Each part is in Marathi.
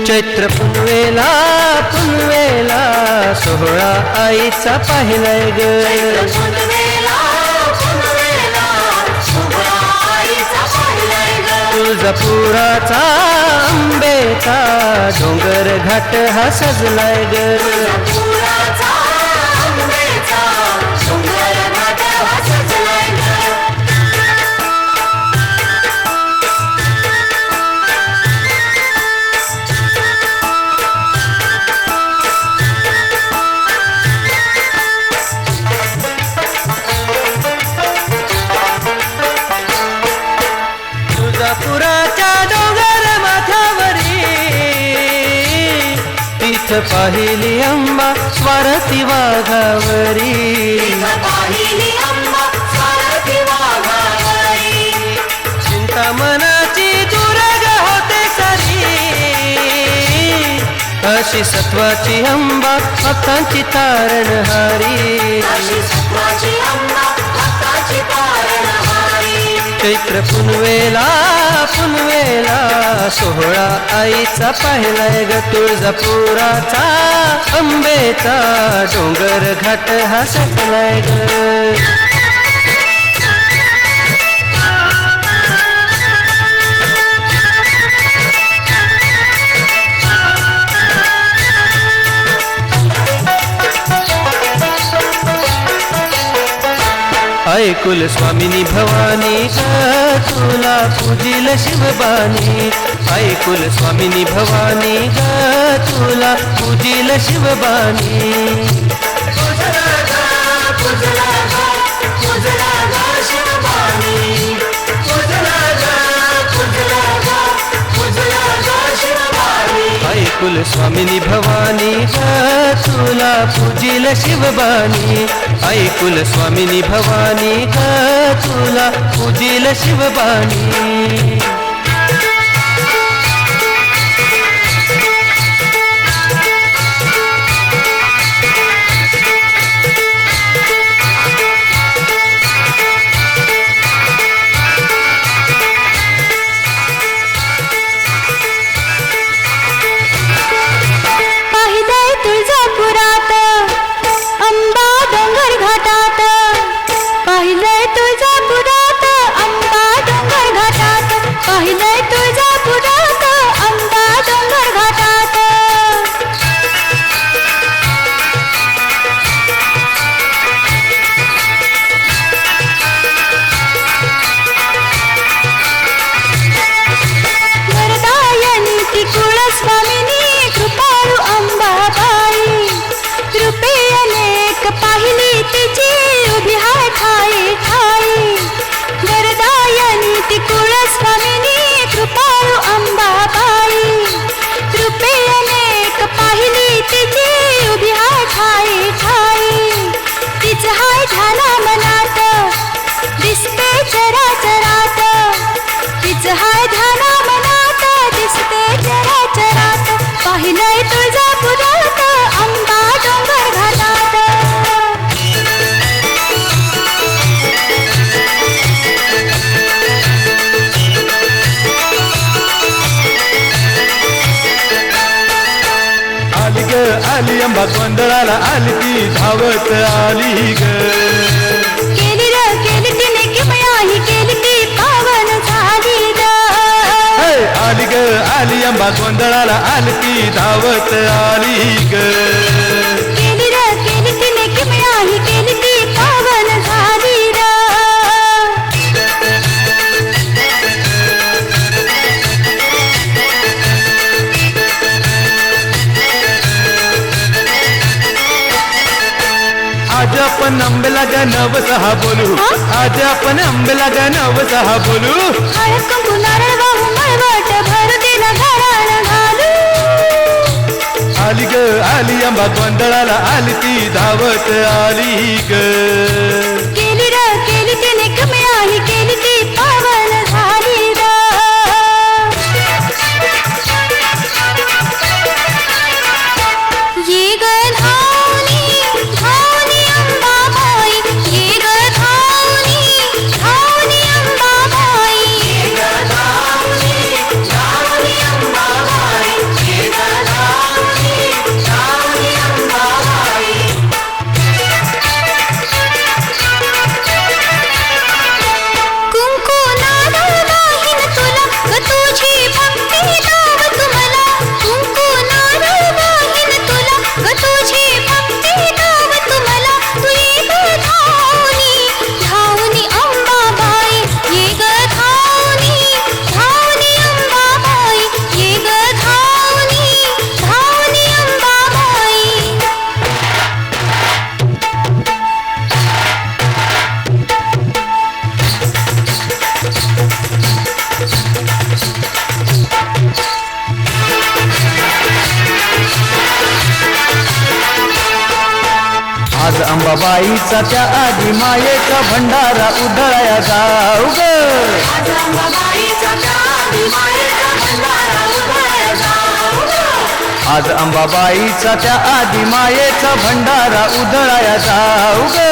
चैत्र पुनवेला पुनवेला सोहळा आईचा पाहिलाय ग तुळजापुराचा आंबेचा डोंगर घाट हा सजलाय ग तुळजापुराच्या डोंगर माथ्यावरी तीथ पाहिली अंबा स्वारती वाघावरी चिंता मनाची दूर ग होते सारी अशी सत्वाची अंबा भक्तांची तारणहारी चैत्र पुनवेला पुनवेला सोहळा आईचा पाहिलाय ग तुळजापुराचा आंबेचा डोंगर घाट हा सजलाय ग ऐकुल स्वामिनी भवानी ग तुला पूजिल शिवबानी ऐकुल स्वामिनी भवानी ग तुला पूजिल शिवबानी ऐकुल स्वामिनी भवानी ग तुला पूजिल शिवबानी ऐकुल स्वामिनी भवानी ग तुला पूजिल शिवबानी आली अंबा गोंधळाला आली ती धावत आली ग केली र केली तिने किमया ही केली ती पावन झाली ग आली ग आली अंबा गोंधळाला आली ती धावत आली ग केली र केली तिने किमया ही केली ती पावन झाली र आज आपण आंबेला ग नवसहा बोलू आज आपण आंबेला ग नवसहा बोलू हळद कुंकू नारळ वाहू मळवट भर दिला घराण घालू आली ग आली अंबा गोंधळाला आली ती धावत आली ग केली र केली तिने किमया ही केली ती पावन झाली र ये ग ये अंबाबाईचा त्या आधी मायेचा भंडारा उधळाया जाऊ ग. आज अंबाबाईचा त्या आधी मायेचा भंडारा उधळाया जाऊ ग.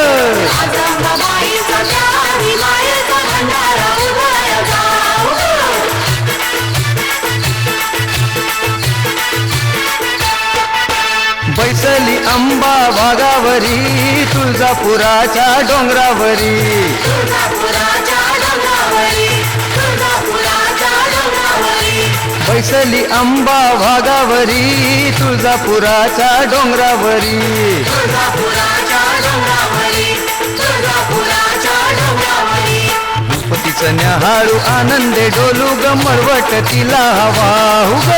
बैसली अंबा वाघावरी तुळजापुराच्या डोंगरावरी. बैसली अंबा वाघावरी तुळजापुराच्या डोंगरावरी. गणपतीचं न्याहाळू आनंदे डोलू ग मळवट तिला वाहू ग.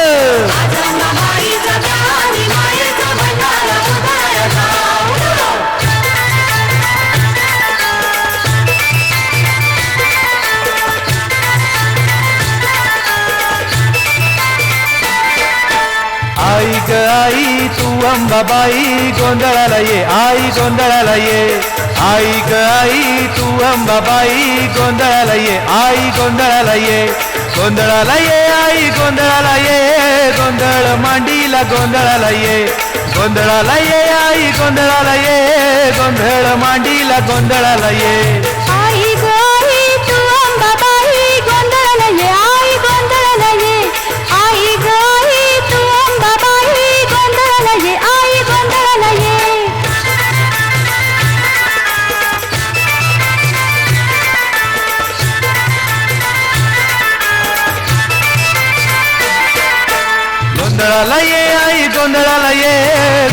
आई ग आई तू अंबाबाई गोंधळाला ये. आई गोंधळाला ये. आई ग आई तू अंबाबाई गोंधळाला ये. आई गोंधळाला ये. गोंधळाला ये आई गोंधळाला ये. गोंधळ मांडीला गोंधळाला ये. गोंधळाला ये आई गोंधळाला ये. गोंधळ मांडीला गोंधळाला ये. आई ग आई तू अंबाबाई गोंधळाला ये. आई गोंधळाला ये. आई ग आई तू अंबाबाई गोंधळाला ये. आई गोंधळाला ये. गोंधळाला ये आई गोंधळाला ये.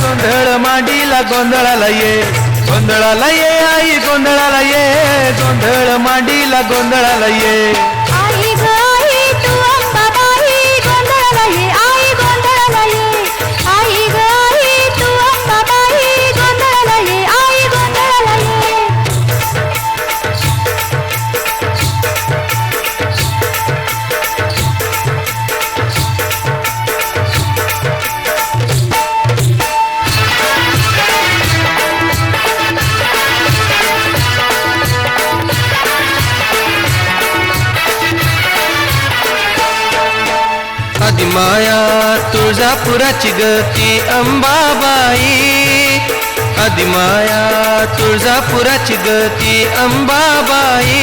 गोंधळ मांडीला गोंधळाला ये. गोंधळाला ये आई गोंधळाला ये. गोंधळ मांडीला गोंधळाला ये. आई ग आई तू अंबाबाई गोंधळाला ये. आई गोंधळाला ये. आई ग आई तू अंबाबाई गोंधळाला ये. आई गोंधळाला ये. आदिमाया तुळजापुराची गती अंबाबाई. आदिमाया तुळजापुराची गती अंबाबाई.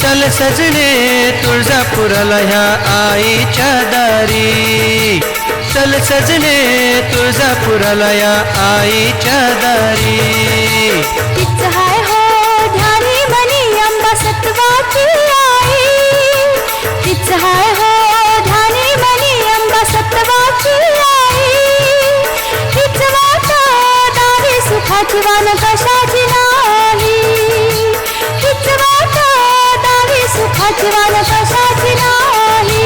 चल सजने तुळजापुराला ह्या आईच्या दारी. चल सजने तुळजापुराला या आईच्या दारी. तीच हाय हो ध्यानी मनी अंबा सत्वाची आई. तीच हाय हो ध्यानी मनी अंबा सत्वाची आई. तीच वाटा दारी सुखाची वान कशाची नाही. तीच वाटा दारी सुखाची वान कशाची नाही.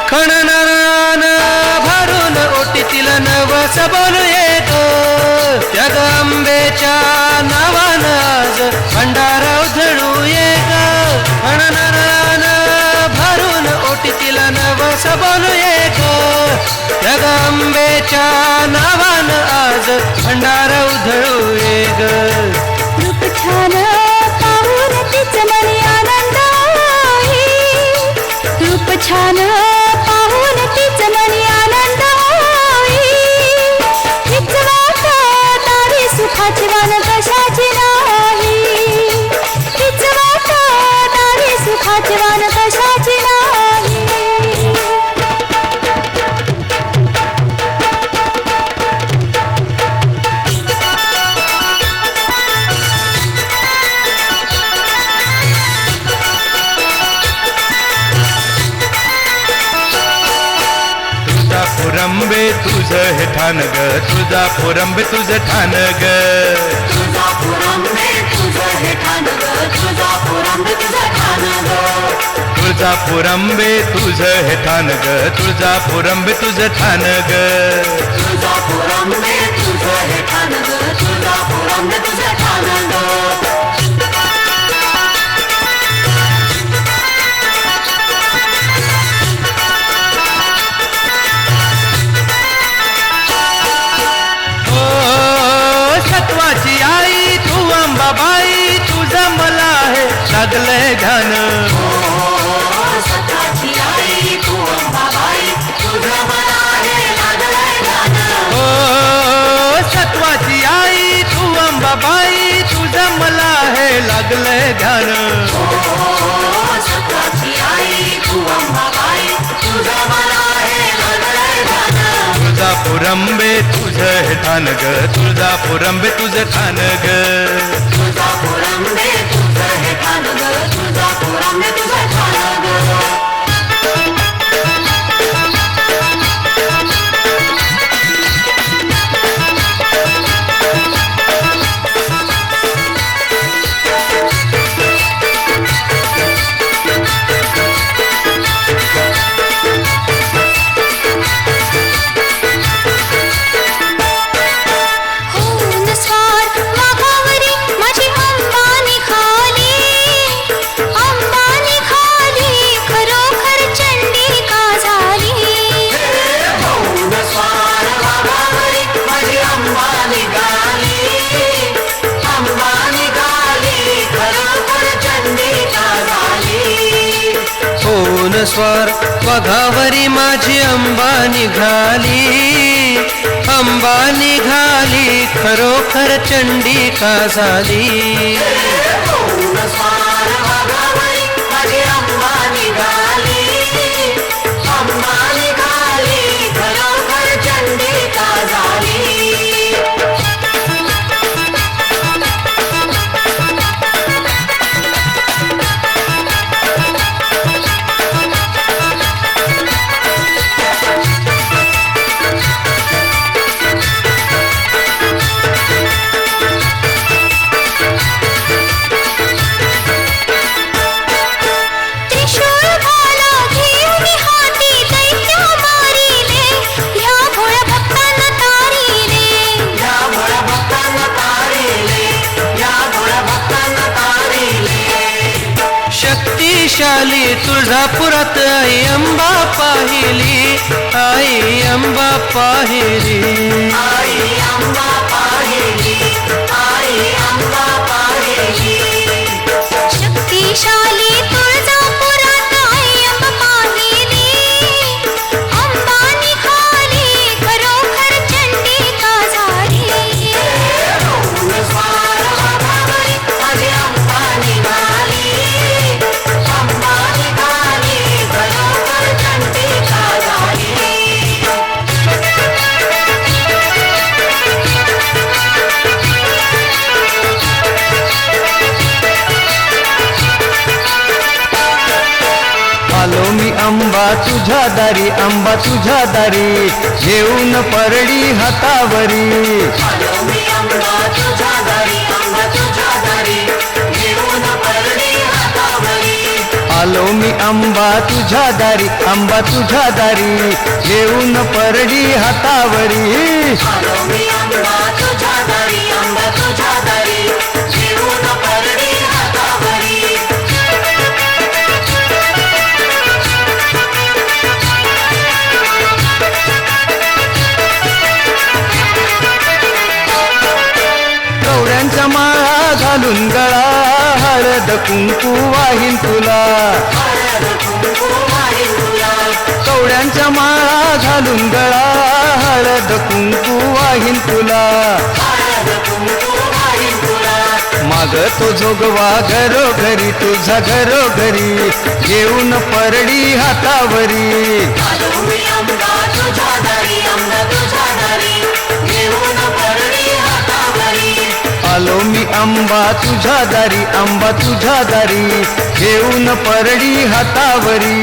खणनारान भरून ओटीतील नवस बोलू एक. त्या आंबेच्या नावानं आज भंडारा उधळू एक. खणनारान भरून ओटीतील नवस बोलू एक. त्या आंबेच्या नावानं आज भंडारा उधळू एक. रूप छान पाहून तिच मनी आनंद होई. रूप छान पाहून तिच मनी आनंद होई. तीच वाटा दारी सुखाची वान कशाची नाही. तीच वाटा दारी सुखाची वान कशाची नाही. तुळजापुरंबे तुझं हे ठाण ग. तुळजापुरंबे तुझं ठाण ग. तुळजापुरंबे तुझं हे ठाण ग. तुळजापुरंबे तुझं ठाण ग. तुळजापुरंबे तुझं हे ठाण ग, तुळजापुरंबे तुझं ठाण ग. तुळजापुरंबे तुझं हे ठाण ग, तुळजापुरंबे तुझं ठाण ग. सत्वाची आई तू अंबाबाई, तुझं मला हे लागलंय ध्यान. सत्वाची आई तू अंबाबाई, तुझं मला हे लागलंय ध्यान. सत्वाची आई तू अंबाबाई, तुझं मला हे लागलंय ध्यान. सत्वाची आई तू अंबाबाई, तुझं मला हे लागलंय ध्यान. तुळजापुरंबे तुझं हे ठाण ग, तुळजापुरंबे तुझं ठाण ग. तुळजापुरंबे तुझं हे ठाण ग, तुळजापुरंबे तुझं ठाण ग. स्वर बघावरी माझी अंबा निघाली, अंबा निघाली खरोखर चंडिका झाली. शक्तिशाली तुळजापुरात आई अंबा पाहिली, आई अंबा पाहिली. आई अंबा पाहिली, आई अंबा पाहिली. शक्तिशाली तुळजापुरात आई अंबा पाहिली, अंबा निघाली खरोखर चंडिका झाली. माझी अंबा निघाली, अंबा निघाली खरोखर चंडिका झाली. आलो मी अंबा तुझ्या दारी, अंबा तुझ्या दारी घेऊन परडी हातावरी. आलो मी अंबा तुझ्या दारी, अंबा तुझ्या दारी घेऊन परडी हातावरी. आलो मी अंबा तुझ्या दारी, अंबा तुझ्या दारी घेऊन परडी हातावरी. आलो मी अंबा तुझ्या दारी, अंबा तुझ्या दारी घेऊन परडी हातावरी. कवड्यांचा माळा घालून गळा, हळद कुंकू वाहीन तुला. हळद कुंकू वाहीन तुला, कवड्यांचा माळा घालून गळा, हळद कुंकू वाहीन तुला. हळद कुंकू वाहीन तुला. मागतो जोगवा घरोघरी, तुझा घरोघरी घेऊन परडी हातावरी. आलो मी अंबा तुझ्या दारी, अंबा तुझ्या दारी घेऊन परडी हातावरी. आलो मी अंबा तुझ्या दारी, अंबा तुझ्या दारी घेऊन परडी हातावरी.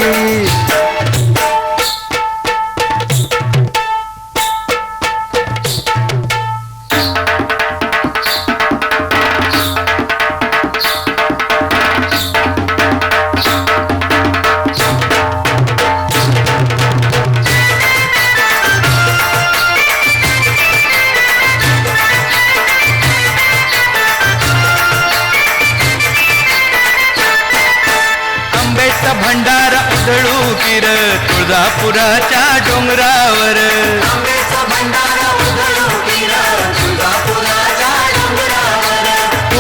गिर तुळजापुराच्या डोंगरावर. आंब्याचा भंडारा उधळू गिर तुळजापुराच्या डोंगरावर.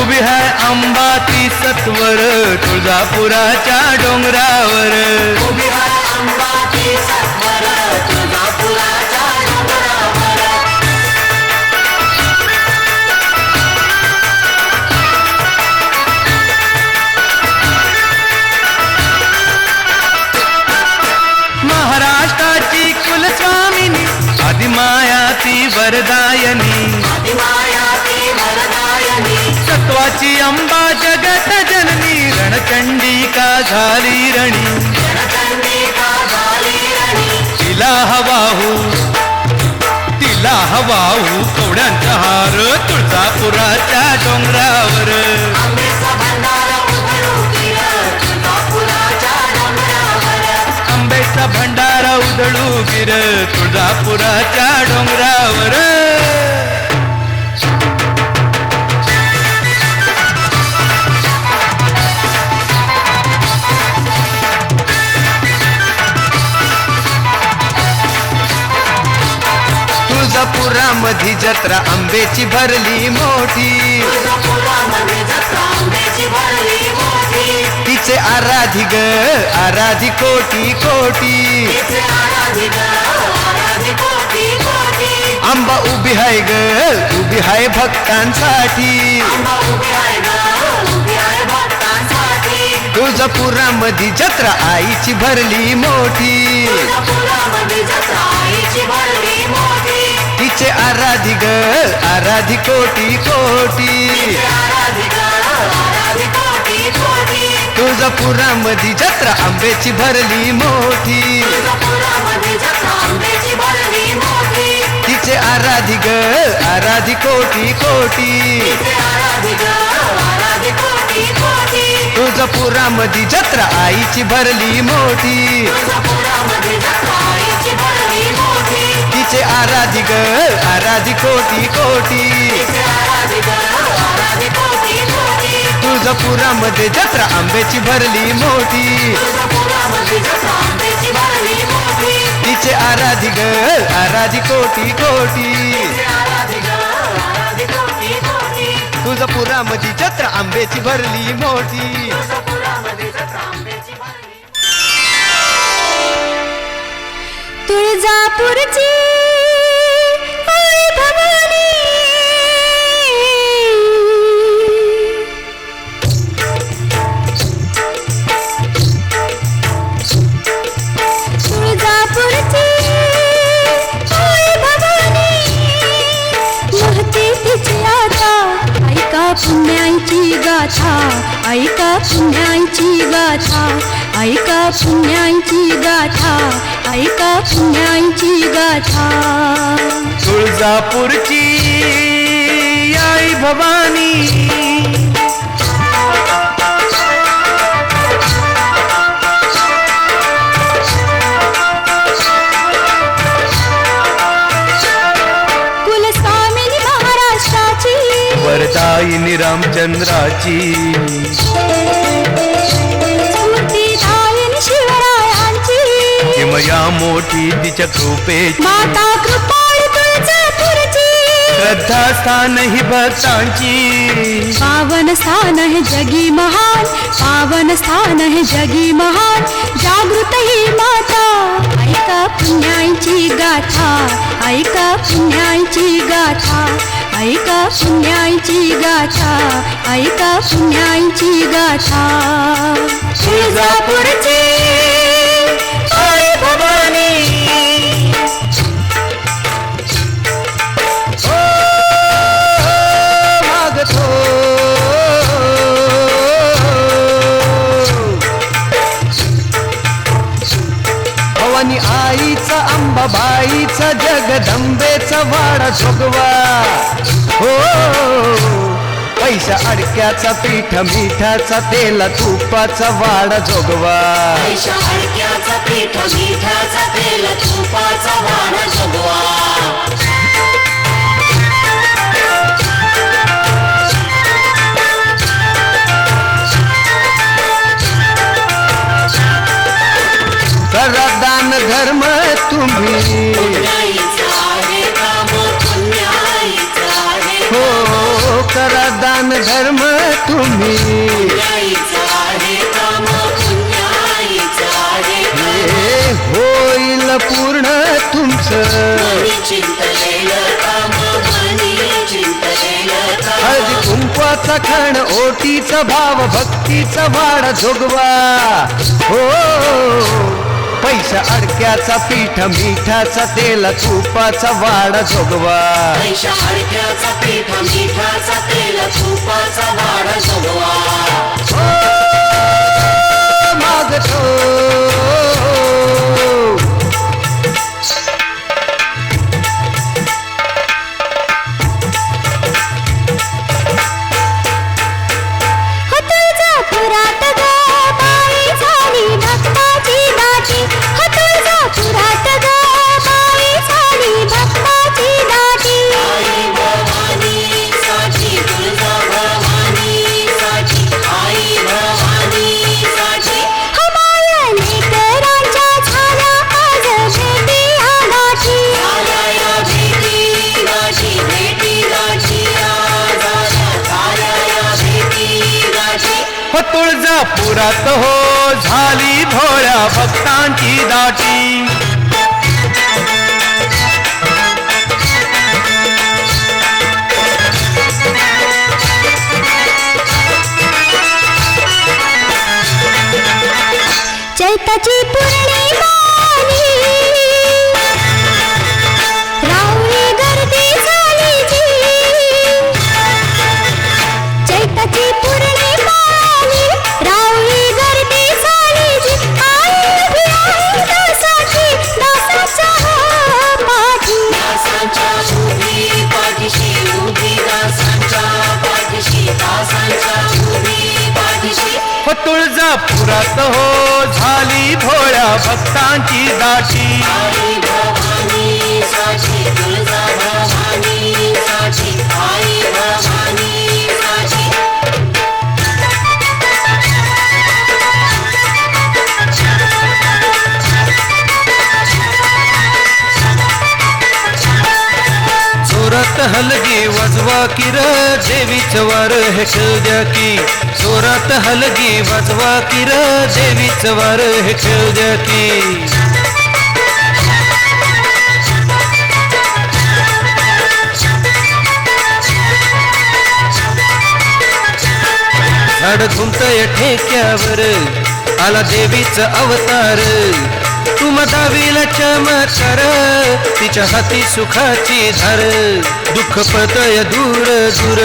उभी आहे आंबा ती सत्वर तुळजापुराच्या डोंगरावर. उभी आहे आंबा ती सत्वर तुळजापुराच्या डोंगरावर. महाराष्ट्राची कुलस्वामिनी आदिमाया ती वरदायनी. आदिमाया ती वरदायनी. सत्वाची अंबा जगत जननी रणचंडिका झाली रणी. रणचंडिका झाली रणी. तिला हवाहू कवड्यांचा हार तुळजापुराच्या डोंगरावर. आंब्याचा भंडारा उधळू गिर तुळजापुराच्या डोंगरावर. आंब्याचा भंडारा उधळू गिर तुळजापुराच्या डोंगरावर. तुळजापुरामधी जत्रा आंब्याची भरली मोठी. तुळजापुरामध्ये जत्रा आंब्याची भरली मोठी. तिचे आराधी ग आराधी कोटी कोटी. तिचे आराधिक आराधिक कोटी कोटी. आंबा उभी आहे ग उभी आहे भक्तांसाठी. आंबा उभी आहे ग उभी आहे भक्तांसाठी. तुळजापुरामधी जत्रा आईची भरली मोठी. तुळजापुरामध्ये जत्रा आईची भरली मोठी. तिचे आराधी ग आराधी कोटी कोटी. तिचे आराधिक आराधिक कोटी कोटी. तुळजापुरामधी जत्रा आंब्याची भरली मोठी. तुळजापुरामध्ये जत्रा आंब्याची भरली मोठी. तिचे आराधी ग आराधी कोटी कोटी. तिचे आराधिक आराधिक कोटी कोटी. तुळजापुरामधी जत्रा आईची भरली मोठी. तुळजापुरामध्ये जत्रा आईची भरली मोठी. तिचे आराधी ग आराधी कोटी कोटी. तिचे आराधिक आराधिक कोटी कोटी. तुळजापुरामध्ये जत्रा आंब्याची भरली मोठी. तुळजापुरामध्ये जत्रा आंब्याची भरली मोठी. तिचे आराधी ग आराधी कोटी कोटी. तिचे आराधिक आराधिक कोटी कोटी. तुळजापुरामध्ये जत्रा आंब्याची भरली मोठी. तुळजापुरामध्ये जत्रा आंब्याची भरली. तुळजापूरची आई भवानी. तुळजापूरची आई भवानी. महती तिची आता ऐका पुण्याची गाथा. ऐका पुण्याची गाथा. ऐका पुण्याची गाथा. ऐका पुण्याची गाथा. तुळजापूरची आई भवानी. कुलस्वामिनी महाराष्ट्राची. वरदायिनी रामचंद्राची. स्फूर्तिदायिनी शिवरायांची. किमया मोठी तिच्या कृपेची. माता कृपाळू तुळजापूरची. श्रद्धास्थान ही भक्तांची. पावन स्थान है जगी महान. पावन स्थान है जगी महान. जागृत ही माता. ऐका पुण्याची गाथा. ऐका पुण्याची गाथा. ऐका पुण्याची गाथा. ऐका पुण्याची गाथा. तुळजापूरची आई भवानी. ओ मागतो भवानी आईचा अंबाबाईचा जगदंबेचा वाडा जोगवा. हो पैसा अडक्याचा पीठ मिठाचा तेला तुपाचा वाडा जोगवा. पैशा अडक्याचा पीठ मिठाचा तेल तुपाचा वाडा जोगवा. सर्वात दान धर्म तुम्ही पुण्याईचं आहे काम, पुण्याईचं आहे काम. हे होईल पूर्ण तुमचं मनी चिंतलेलं काम, मनी चिंतलेलं काम. हळदी कुंकवाचा खण ओटीचा भाव भक्तीचा वाडा जोगवा हो पैसा अडक्याचा पीठ मिठाचा तेल तुपाचा वाडा जोगवा पैशा हडक्याचा पीठ मिठाचा तेल तुपाचा वाडा जोगवा. मागतो हो तुळजापुरात ग बाई झाली भक्ताची दाटी. हो तुळजापुरात ग बाई झाली भक्ताची दाटी. आई भवानी साठी तुळजा भवानी साठी, आई भवानी साठी. हो माया लेकरांच्या झाल्या आज भेटी या गाठी. झाल्या या भेटी गाठी, भेटी गाठी आज आल्या. झाल्या या भेटी गाठी. हो तुळजापुरात हो झाली भोळ्या भक्तांची दाटी. चैताची पौर्णिमा आली, राहुरी गर्दी झाली जी. चैताची पौर्णिमा आली, राहुरी गर्दी झाली जी. आई उभी आहे दासाची, दासाच्या पाठी. दासांच्या उभी पाठीशी, उभी दासांच्या पाठीशी, दासांच्या उभी पाठीशी. हो तुळजापुरात हो झाली भोळ्या भक्तांची दाटी. आई भवानी साठी तुळजा भवानी साठी, आई भवानी साठी. जोरात हलगी वाजवा किर देवीचं वार हे खेळ की. जोरात हलगी वाजवा किर देवीचं वार हे खेळ की. झाड घुमतय ठेक्यावर आला देवीचा अवतार. तुम दावीला चमत्कार तिच्या हाती सुखाची धार. दुःख पळतय दूर दूर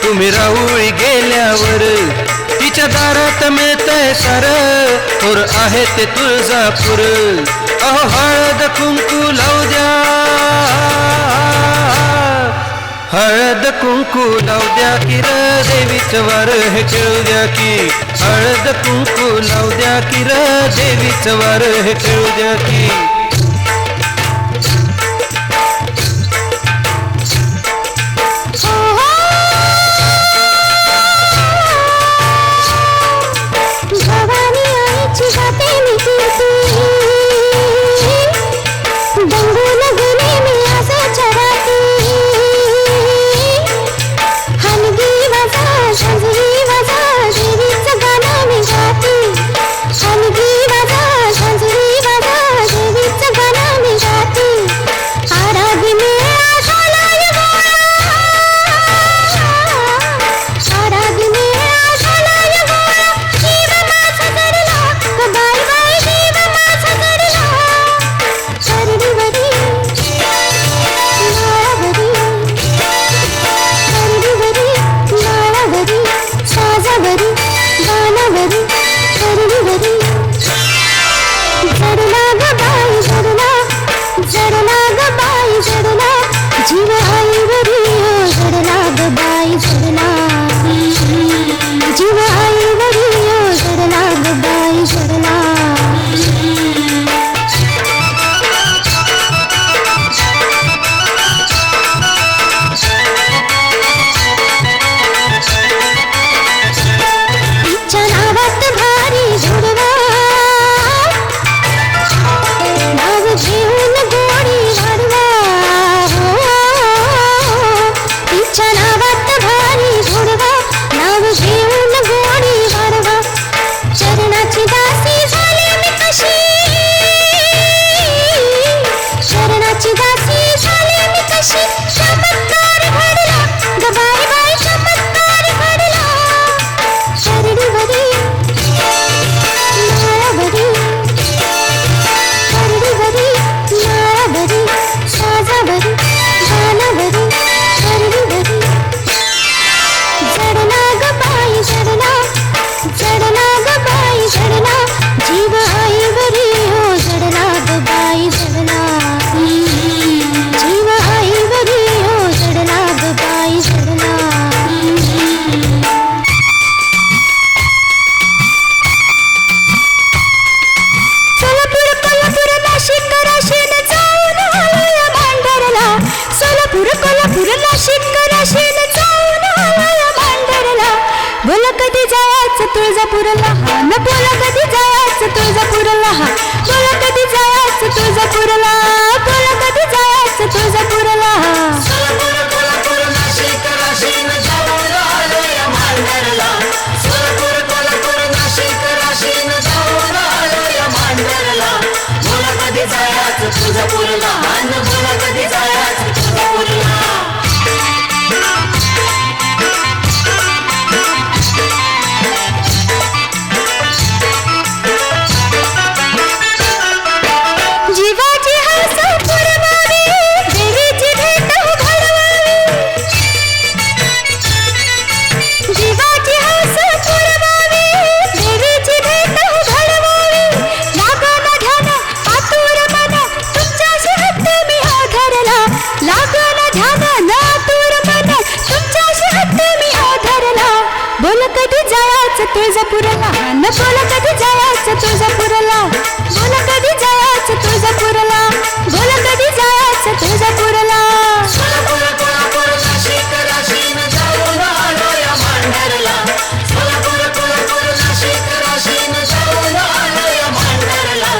तुम्ही राहुळी गेल्यावर. तिच्या दारात मिळतय सार थोर आहे ते तुळजापूर. अहो हळद कुंकू लावू द्या, हळद कुंकू लावू द्या किर देवीचं वार हे खेळू द्या की. हळद कुंकू लावू द्या किर देवीचं वार हे खेळू द्या की. भवानी आईची गाते मी कीर्ती, बंगून गेले मी आसाच्या राती. हलगी वाजा झांजरी वाजा देवीचं गाणं मी गाती. हलगी वाजा झांजरी वाजा देवी न बोला कधी जायचं तुळजापूरला बोला कधी जायचं तुळजापूरला बोला कधी जायचं तुळजापूरला सोलापूर कोल्हापूर नाशिक राशीन जाऊन आलोय मांढरला सोलापूर कोल्हापूर नाशिक राशीन जाऊन आलोय मांढरला बोला कधी जायचं तुळजापूरला अन बोला कधी जायचं तुळजापूरला जीवाची हौस पुरवावी देवीची भेट घडवावी जीवाची हौस पुरवावी देवीची भेट घडवावी लागन ध्यान आतुर मन तुमच्याशी हट्ट मी आधरला लागन ध्यान आतुर मन तुमच्याशी हट्ट मी आधरला बोल कधी जायचं तुळजापूरला न बोल कधी जायचं तुळजापूरला बोल कधी जायचं तुळजापूरला बोल कधी जायचं तुळजापूरला सोलापूर कोल्हापूर नाशिक राशीन जाऊन आलोय मांढरला सोलापूर कोल्हापूर नाशिक राशीन जाऊन आलोय मांढरला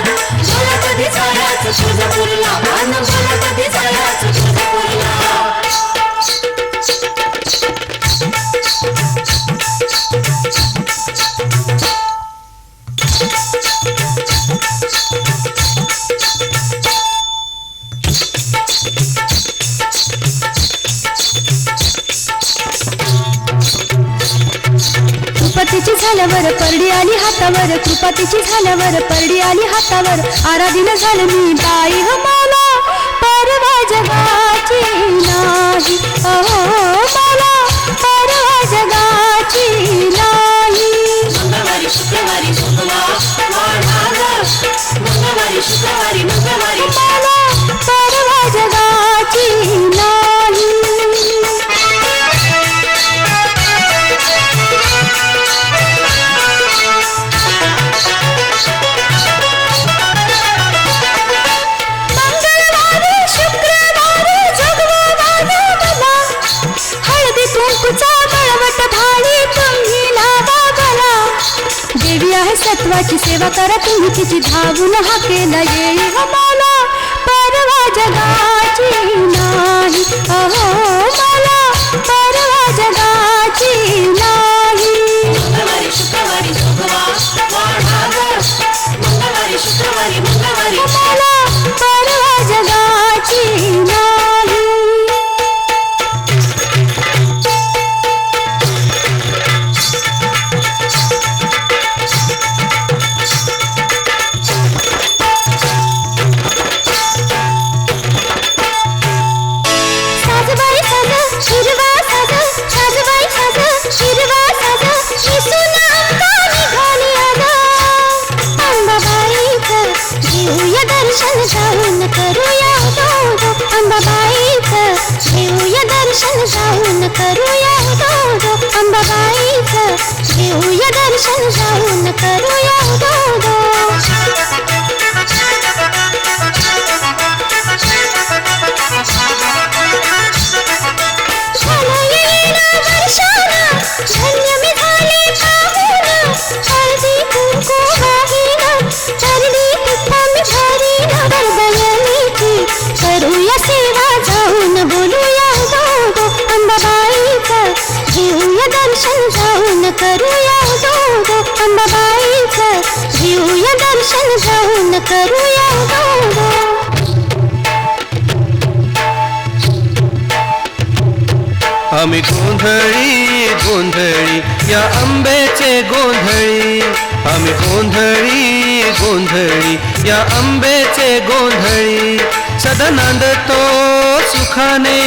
बोला कधी जायचं तुळजापूरला अन बोला कधी जायचं तुळजापूरला कृपातीची झाल्यावर परडी आली हातावर कृपातीची झाल्यावर परडी आली हातावर आराधीन झालं मी बाई हो मला परवा जगाची नाही अहो मला परवा जगाची नाही मंगळवारी शुक्रवारी सोमवार वाढावा मंगळवारी शुक्रवारी मंगळवारी मला परवा जगाची नाही मंगळवारी शुक्रवारी जगवा मला मला हळदी कुंकूचा बळवट भाडी तुम्ही लावा मला देवी आहे सत्वाची सेवा करा तुम्ही तिची धावून हाकेला येई हो मला परवा जगाची नाही अहो मला परवा जगाची नाही मंगळवारी शुक्रवारी सोमवार वाढावा मंगळवारी शुक्रवारी मंगळवारी मला परवा जगाची नाही साजबाई साज हिरवा साज साजबाई साज हिरवा साज शिसून अंका निघाली आगा अंबाबाईचं घेऊया दर्शन जाऊन करूया दो अंबाबाईचं घेऊया दर्शन जाऊन करूया दो अंबाबाईचं घेऊया दर्शन जाऊन करूया दो धन्य मी झाले पाहून हळदी कुंकू वाहीन चरणी तुप्पा मी भरीन वरदयनीची करूया सेवा जाऊन बोलूया दो अंबाबाईचं घेऊया दर्शन जाऊन करूया दो अंबाबाईचं घेऊया दर्शन जाऊन करूया दो आम्ही गोंधळी गोंधळी या आंब्याचे गोंधळी आम्ही गोंधळी गोंधळी या आंब्याचे गोंधळी सदा नांदतो सुखाने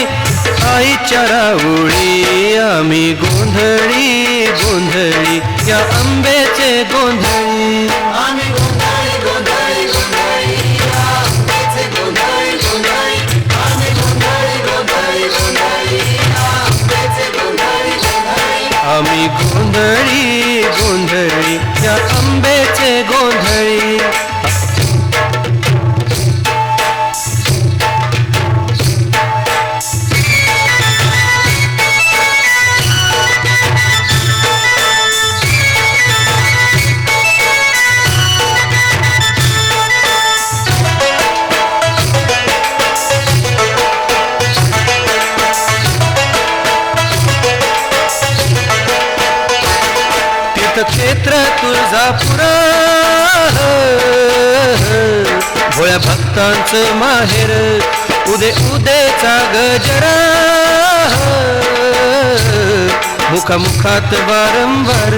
आईच्या राऊळी आम्ही गोंधळी गोंधळी या आंब्याचे गोंधळी आम्ही गोंधळी गोंधळी गोंधळी या आंब्याचे गोंधळी गोंधळी आम्ही गोंधळी गोंधळी गोंधळी या आंब्याचे गोंधळी गोंधळी आम्ही गोंधळी गोंधळी या आंब्याचे गोंधळी तीर्थक्षेत्र तुळजापुर, भोळ्या भक्तांचं माहेर, उदे उदेचा गजरा, मुखामुखात वारंवार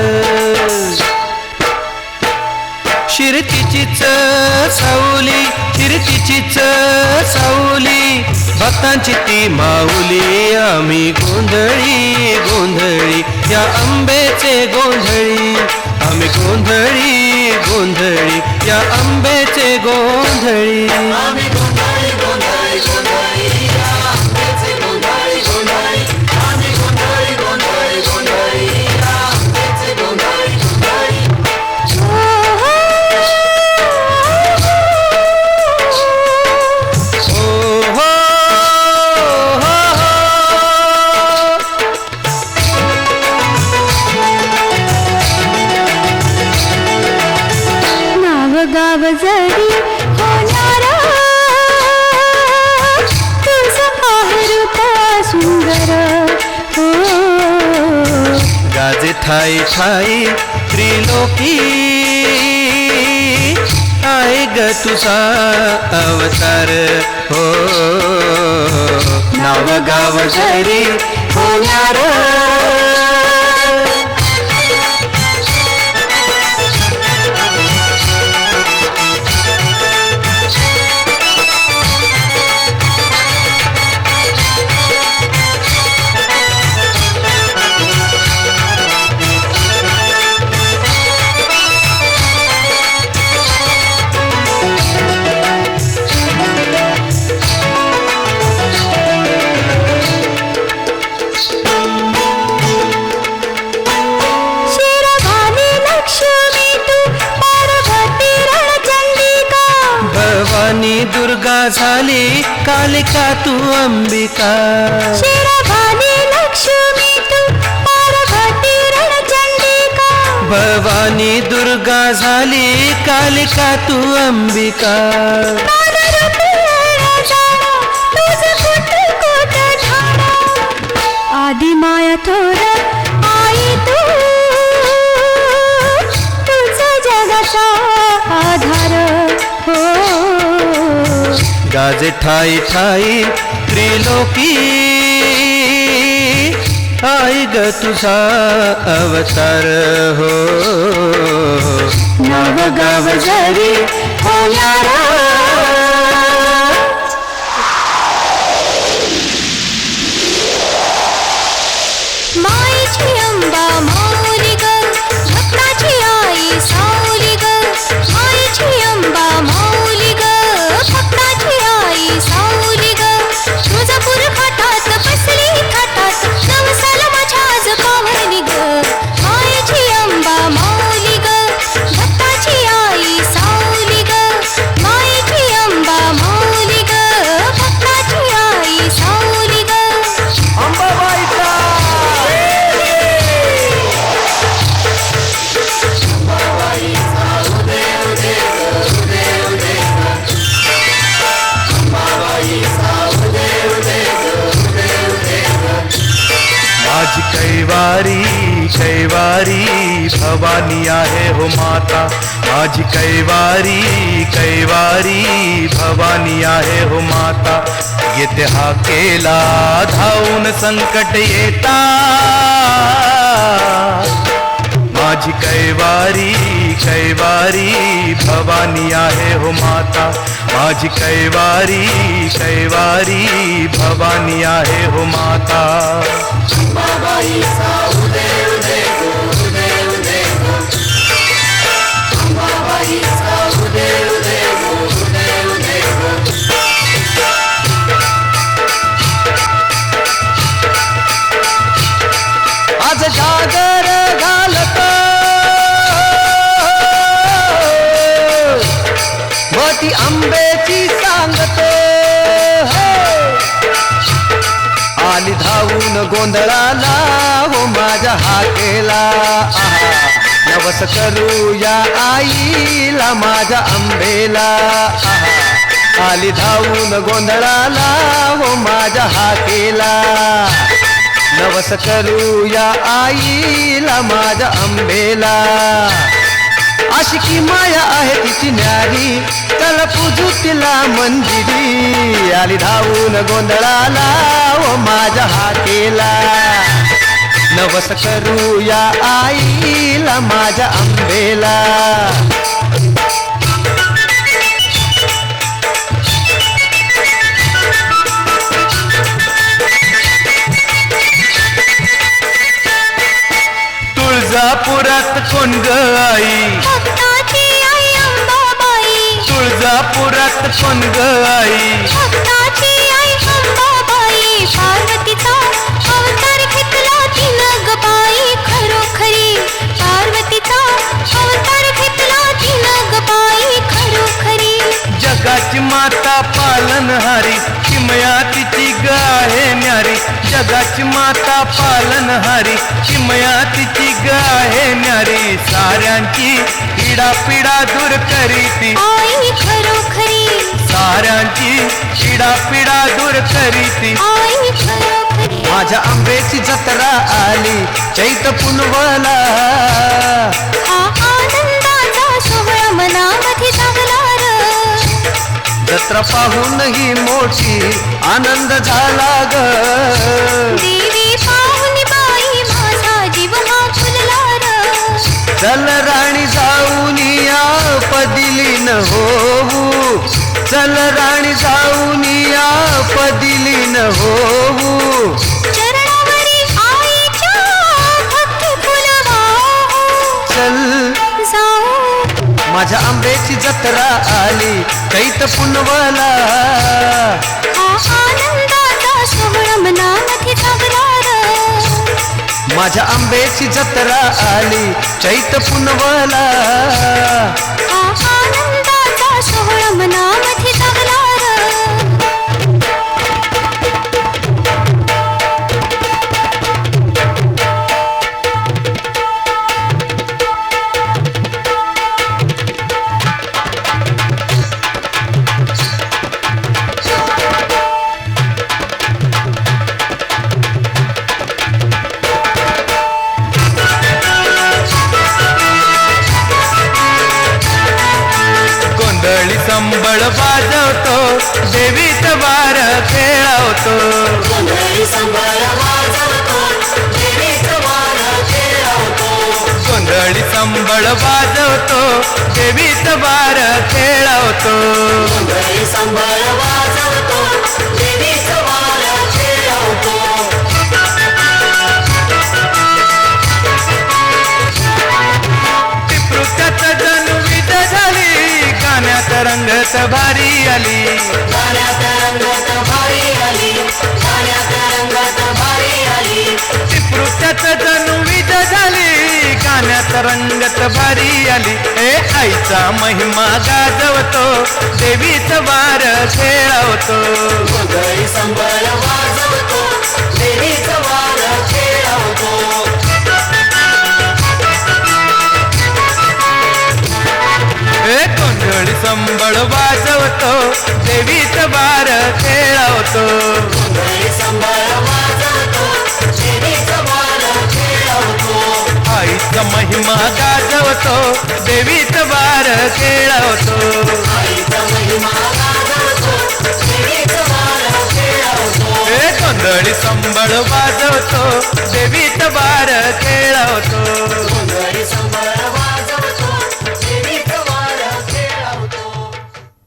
शिरतीचीच सावली, शिरतीचीच सावली, भक्तांची ती माऊली. आम्ही गोंधळी गोंधळी या आंब्याचे गोंधळी, आम्ही गोंधळी गोंधळी या आंब्याचे गोंधळी. आम्ही गोंधळी गोंधळी गोंधळी या आंब्याचे गोंधळी गोंधळी, आम्ही गोंधळी गोंधळी गोंधळी या आंब्याचे गोंधळी गोंधळी. गाव जरी होणार तुझं माहेर सुंदर हो. गाजे ठाई ठाई त्रिलोकी, आहे ग तुझा अवतार हो. नाव गाव जरी होणार, दुर्गा झाली कालिका तू अंबिका. शेरावाली लक्ष्मी तू पार्वती रणचंडिका. भवानी दुर्गा झाली कालिका तू अंबिका. आदि माया थोर आई तू, तुझं जगाचा आधार हो. गाजे ठाई ठाई त्रिलोकी, आई ग तुझा अवतार हो. नाव गाव जरी होणार, माईची अंबा माऊली ग, भक्ताची आई सावली ग. माईची अंबा माऊली ग, भक्ताची आई सावली ग. तुळजापूर घाटात बसली थाटात, नवसाला माझ्या आज पावनी ग. माईची अंबा माऊली ग, भक्ताची आई सावली ग. माईची अंबा माऊली ग, भक्ताची आई सावली ग. अंबाबाईचा माझी कैवारी कैवारी भवानी आहे हो माता. माझी कैवारी कैवारी भवानी आहे हो माता. येते हाकेला धावून संकट येता. माझी कैवारी कैवारी भवानी आहे हो माता. माझी कैवारी कैवारी भवानी आहे हो माता. अंबाबाई साऊ देव देव देव देव, अंबाबाई साऊ देव देव देव देव. आज जागर घालत वटी आंब्याची सांगते, आली धावून गोंधळाला हो माझ्या हाकेला. नवस करूया आईला माझ्या आंबेला. आली धावून गोंधळाला हो माझ्या हाकेला. नवस करूया आईला माझ्या आंबेला आशिकी माया आहे तिची न्यारी चल पूजू तिला मंदिरी आली धावून गोंधळाला ओ माझ्या हाकेला नवस करूया आईला माझ्या आंबेला तुळजापुरात कोण ग आई भक्ताची आई अंबाबाई तुळजापुरात कोण ग आई भक्ताची आई अंबाबाई पार्वतीचा अवतार घेतला तिनं ग बाई खरोखरी पार्वतीचा अवतार घेतला तिनं ग बाई खरोखरी जगाची माता पालनहारी चिमया तिची ग आहे न्यारी जगाची माता पालनहारी चिमया तिची ग आहे न्यारी साऱ्यांची पीडा पीडा दूर करीती आई खरोखरी साऱ्यांची पीडा पीडा दूर करीती आई खरोखरी माझ्या आंब्याची जत्रा आली चैत पुनवला हा आनंदाचा सोहळा मनामध्ये जागला र जत्रा पाहूनही मोठी आनंद झाला ग देवी पाहुणी बाई माझा जीव हा फुलला र चल राणी जाऊन या पदिलीन होऊ चल राणी जाऊन या पदिलीन होऊ चरणावरी आईच्या भक्ती फुल वाहू चल जाऊ माझ्या आंब्याची जत्रा आली कैत पुनवला हा आनंदाचा सोहळा मनामध्ये जागला र माझ्या आंब्याची जत्रा आली चैत पुनवला हा आनंदाचा सोहळा मनामध्ये जागला र गोंधळी संबळ वाजवतो देवीचं वार खेळवतो गोंधळी संबळ वाजवतो देवीचं वार खेळवतो गोंधळी संबळ वाजवतो देवीचं वार खेळवतो गोंधळी संबळ वाजवतो देवीचं वार खेळवतो टिपृत्यात जणू विद झाली गाण्यात रंगत भारी आली गाण्यात रंगत भारी आली गाण्यात रंगत भारी आली टिपृत्यात जणू विद झाली गाण्यात रंगत भारी आली ए आईचा महिमा गाजवतो देवीचं वार खेळवतो गोंधळी संबळ वाजवतो देवीचं वार खेळवतो ए गोंधळी संबळ वाजवतो देवीचं वार खेळवतो गोंधळी संबळ वाजवतो देवीचं वार खेळवतो आईचा महिमा गाजवतो देवीचं वार खेळवतो आईचा महिमा गाजवतो देवीचं वार खेळवतो ए गोंधळी संबळ वाजवतो देवी